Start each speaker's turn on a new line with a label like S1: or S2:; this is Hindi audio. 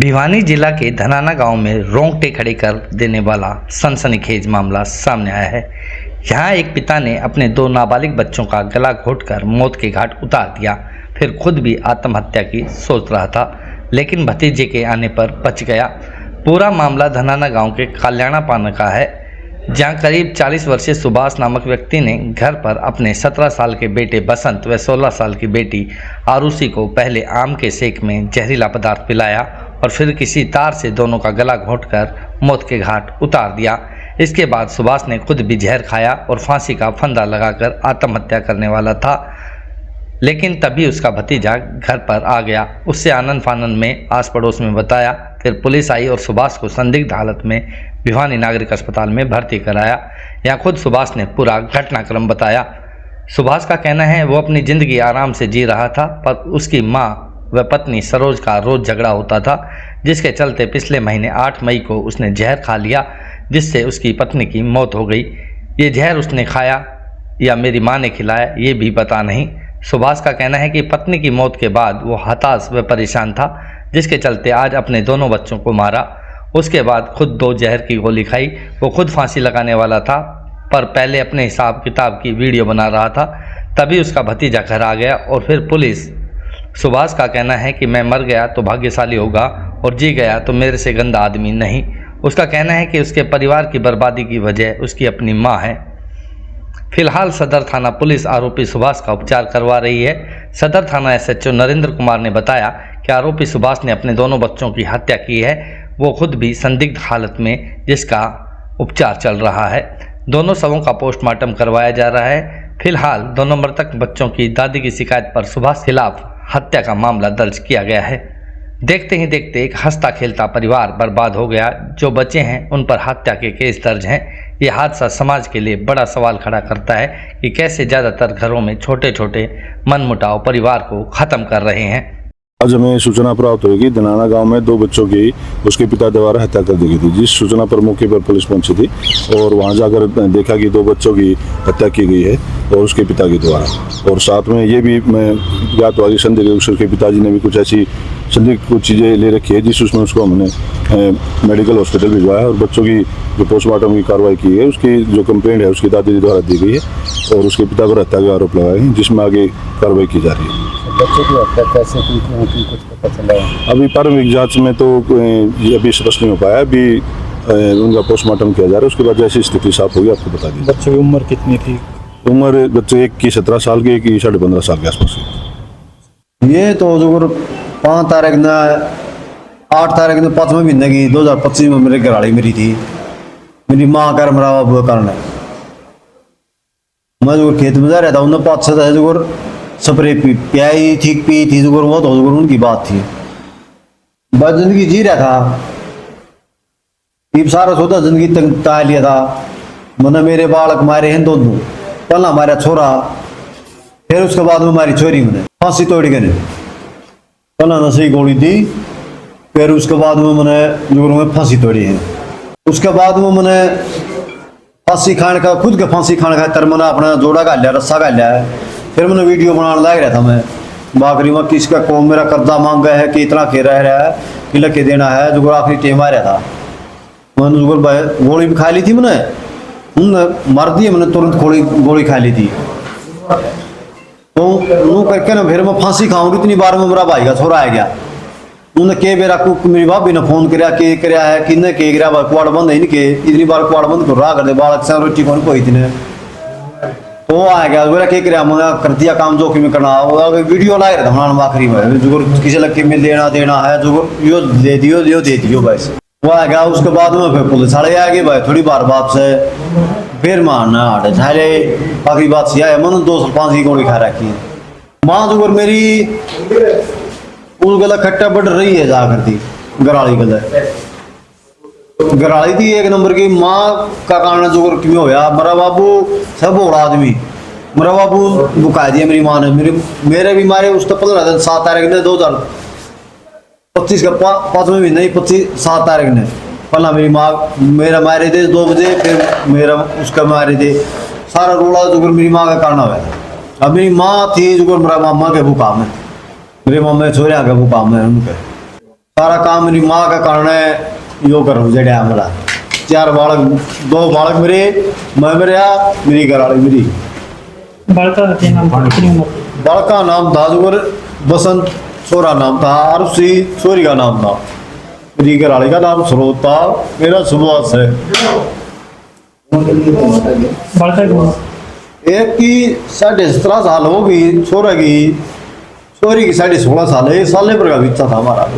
S1: भिवानी जिला के धनाना गांव में रोंगटे खड़े कर देने वाला सनसनीखेज मामला सामने आया है। यहाँ एक पिता ने अपने दो नाबालिग बच्चों का गला घोंटकर मौत के घाट उतार दिया, फिर खुद भी आत्महत्या की सोच रहा था, लेकिन भतीजे के आने पर बच गया। पूरा मामला धनाना गांव के कल्याणा पाना का है, जहां करीब 40 वर्षीय सुभाष नामक व्यक्ति ने घर पर अपने 17 साल के बेटे बसंत व 16 साल की बेटी आरुषि को पहले आम के सेक में जहरीला पदार्थ पिलाया और फिर किसी तार से दोनों का गला घोंटकर मौत के घाट उतार दिया। इसके बाद सुभाष ने खुद भी जहर खाया और फांसी का फंदा लगाकर आत्महत्या करने वाला था, लेकिन तभी उसका भतीजा घर पर आ गया। उससे आनन फानन में आस पड़ोस में बताया। फिर पुलिस आई और सुभाष को संदिग्ध हालत में भिवानी नागरिक अस्पताल में भर्ती कराया। यहाँ खुद सुभाष ने पूरा घटनाक्रम बताया। सुभाष का कहना है वो अपनी ज़िंदगी आराम से जी रहा था, पर उसकी माँ व पत्नी सरोज का रोज़ झगड़ा होता था, जिसके चलते पिछले महीने 8 मई को उसने जहर खा लिया, जिससे उसकी पत्नी की मौत हो गई। ये जहर उसने खाया या मेरी माँ ने खिलाया, ये भी पता नहीं। सुभाष का कहना है कि पत्नी की मौत के बाद वो हताश व परेशान था, जिसके चलते आज अपने दोनों बच्चों को मारा। उसके बाद खुद 2 जहर की गोली खाई। वो खुद फांसी लगाने वाला था, पर पहले अपने हिसाब किताब की वीडियो बना रहा था, तभी उसका भतीजा घर आ गया और फिर पुलिस। सुभाष का कहना है कि मैं मर गया तो भाग्यशाली होगा और जी गया तो मेरे से गंदा आदमी नहीं। उसका कहना है कि उसके परिवार की बर्बादी की वजह उसकी अपनी माँ है। फिलहाल सदर थाना पुलिस आरोपी सुभाष का उपचार करवा रही है। सदर थाना SHO नरेंद्र कुमार ने बताया कि आरोपी सुभाष ने अपने दोनों बच्चों की हत्या की है। वो खुद भी संदिग्ध हालत में, जिसका उपचार चल रहा है। दोनों शवों का पोस्टमार्टम करवाया जा रहा है। फिलहाल दोनों मृतक बच्चों की दादी की शिकायत पर सुभाष के खिलाफ हत्या का मामला दर्ज किया गया है। देखते ही देखते एक हंसता खेलता परिवार बर्बाद हो गया। जो बच्चे हैं उन पर हत्या के केस दर्ज हैं। ये हादसा समाज के लिए बड़ा सवाल खड़ा करता है कि कैसे ज़्यादातर घरों में छोटे छोटे मनमुटाव परिवार को ख़त्म कर रहे हैं।
S2: आज हमें सूचना प्राप्त हुई कि धनाना गांव में 2 बच्चों की उसके पिता द्वारा हत्या कर दी गई थी। जिस सूचना पर मौके पर पुलिस पहुंची थी और वहां जाकर देखा कि 2 बच्चों की हत्या की गई है और उसके पिता के द्वारा। और साथ में ये भी मैं ज्ञात हुआ कि संदिग्ध उसके पिताजी ने भी कुछ ऐसी संदिग्ध कुछ चीज़ें ले रखी है, जिसमें उसको हमने मेडिकल हॉस्पिटल भिजवाया और बच्चों की जो पोस्टमार्टम की कार्रवाई की है, उसकी जो कंप्लेंट है उसकी दादी द्वारा दी गई है और उसके पिता पर हत्या के आरोप लगाए हैं, जिसमें आगे कार्रवाई की जा रही है।
S3: बच्चों की हत्या कैसे की थी, कुछ पता चला?
S2: अभी प्रारंभिक जांच में तो ये अभी स्पष्ट नहीं हो पाया। अभी उनका पोस्टमार्टम किया जा रहा है, उसके बाद जैसी स्थिति साफ होगी आपको बता दी।
S3: बच्चों की उम्र कितनी थी?
S2: उम्र बच्चे एक की 17 साल की, एक की 15.5 साल के आसपास।
S4: ये तो जो 5 तारीख ने 8 तारीख ने 5वें महीने की 2025 में मेरे घराड़ी मेरी थी। मेरी माँ का मरा हुआ कारण है। मैं जो खेत में जा रहा था, उन्हें 5-6 जो स्प्रे पियाई थी, पी थी, जो वो तो उनकी बात थी। बस जिंदगी जी रहा था, ये सारा सोचा जिंदगी ता लिया था। मैंने मेरे बालक मारे हैं दोनों, पहला हमारा छोरा, फिर उसके बाद में हमारी छोरी मैंने फांसी तोड़ गए। पहला नशे की गोली दी, फिर उसके बाद में मैंने जोर में फांसी तोड़ी है। उसके बाद में मैंने फांसी खाने का, खुद के फांसी खाने का तर मैंने अपना जोड़ा का लिया, रस्सा का लिया है। फिर मैंने वीडियो बनाने लग रहा था मैं बाकरी में, किसका कौन मेरा कर्जा मांग गया है, कि इतना के रह रहा है, कि लगे देना है। जो आखिरी टेम आ रहा था, मैंने गोली भी खा ली थी। मैंने मार दी, मैंने तुरंत गोली खा ली थी। तो वो करके ना फिर मैं फांसी खाऊंगी। इतनी बार में मेरा भाई का छोरा आ गया, उन्हें के मेरा मेरी भाभी ने फोन कराया, के कराया है कि ने के कराया, कुआड़ बंद है नहीं के, इतनी बार कुआड़ बंद कर रहा कर दे बालक से रोटी कौन कोई थी। तो आ गया मेरा के कराया, मैं कर दिया काम जो कि मैं करना। वीडियो ला रहा था आखिरी में, जो किसी लड़के में देना है, जो यो दे दियो बस। वो आ गया। उसके बाद में फिर पुलिस वाले आ गए भाई, थोड़ी बार बात से फिर मारना हटे झाले। आखिरी बात से आया, मैंने 2 साल 5 की गोली खा रखी है। माँ जो मेरी उस गला खट्टा बढ़ रही है, जा करती गराली गराली थी 1 नंबर की। माँ का कारण जो क्यों होया, मेरा बाबू सब बड़ा आदमी, मेरा बाबू बुका दिया मेरी माँ ने। मेरे भी मारे उस तो 15 दिन 7 तारीख ने 2025 का 5वें महीने 7 तारीख ने पहला मेरी माँ मेरा मारे थे 2 बजे, फिर मेरा उसका मारे थे। सारा रोला जो मेरी माँ का कारण हुआ था। अब मेरी माँ थी जो मेरा मामा के वो काम है, मेरे मामा छोरे आगे वो काम है उनके। सारा काम मेरी माँ का कारण है, यो कर जड़े हमारा 4 बालक, 2 बालक मेरे, मैं मेरा, मेरी घरवाली मेरी।
S5: बालका का क्या नाम था, कितनी उम्र थी?
S4: बालक का नाम था जोर बसंत, छोरा नाम था आरुषि, छोरी का नाम था, मेरी घरवाली का नाम स्रोत था, मेरा सुभाष है।
S5: बालका की उम्र?
S4: एक की 17.5 साल हो गई, छोरा की, छोरी की 16.5 साल है, 1 साल पर का बीता था हमारा।